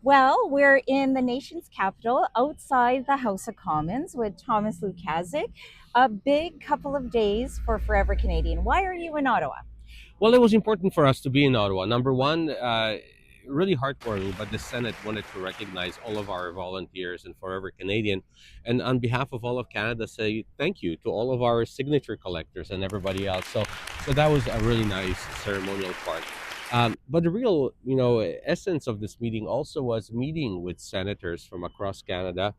Well, we're in the nation's capital outside the House of Commons with Thomas Lukasik. A big couple of days for Forever Canadian. Why are you in Ottawa? Well, it was important for us to be in Ottawa. Number one, really heartwarming, but the Senate wanted to recognize all of our volunteers and Forever Canadian. And on behalf of all of Canada, say thank you to all of our signature collectors and everybody else. So that was a really nice ceremonial part. But the real, essence of this meeting also was meeting with senators from across Canada,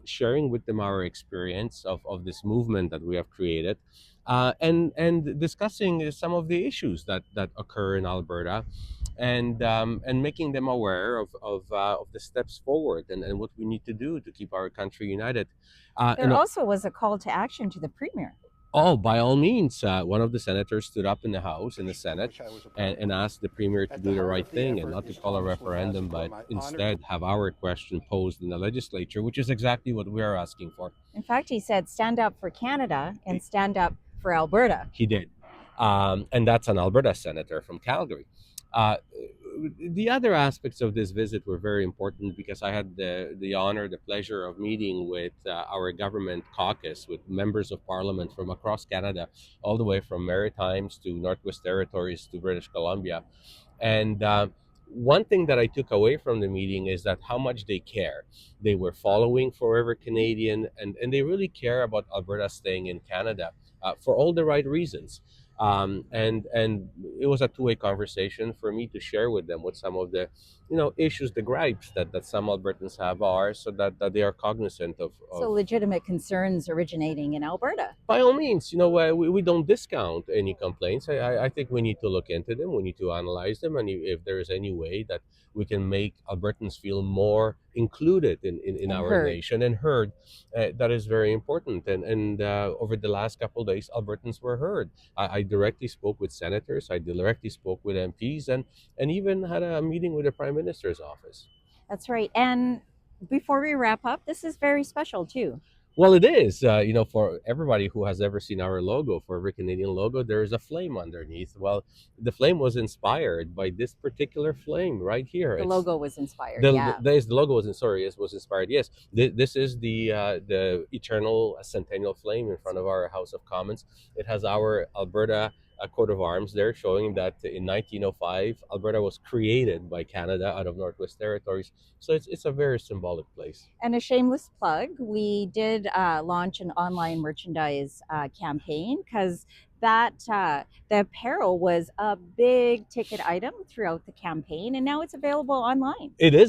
sharing with them our experience of this movement that we have created, and discussing some of the issues that occur in Alberta, and making them aware of the steps forward and what we need to do to keep our country united. There And also was a call to action to the Premier. Oh, by all means, one of the senators stood up in the House, in the Senate, and asked the Premier to do the right thing and not to call a referendum, but instead have our question posed in the legislature, which is exactly what we are asking for. In fact, he said, stand up for Canada and stand up for Alberta. He did. And that's an Alberta senator from Calgary. Uh, the other aspects of this visit were very important because I had the honor, the pleasure of meeting with our government caucus, with members of parliament from across Canada, all the way from Maritimes to Northwest Territories to British Columbia. And one thing that I took away from the meeting is that how much they care. They were following Forever Canadian, and they really care about Alberta staying in Canada for all the right reasons. And it was a two-way conversation for me to share with them what some of the issues, the gripes that some Albertans have are, so that they are cognizant So of legitimate concerns originating in Alberta. by all means, we don't discount any complaints. I think we need to look into them. We need to analyze them. And if there is any way that we can make Albertans feel more included in And our heard. nation and heard, that is very important. And over the last couple of days, Albertans were heard. I directly spoke with senators. I directly spoke with MPs, and even had a meeting with the Prime Minister's office. That's right. And before we wrap up, this is very special too. Well, it is. For everybody who has ever seen our logo, for every Canadian logo, there is a flame underneath. Well, the flame was inspired by this particular flame right here. The It's logo was inspired. the Yeah. the logo was sorry, yes, was inspired. Yes, this is the eternal centennial flame in front of our House of Commons. It has our Alberta coat of arms there, showing that in 1905 Alberta was created by Canada out of Northwest Territories. So it's a very symbolic place. And a shameless plug, we did launch an online merchandise campaign because the apparel was a big ticket item throughout the campaign, and now it's available online. It is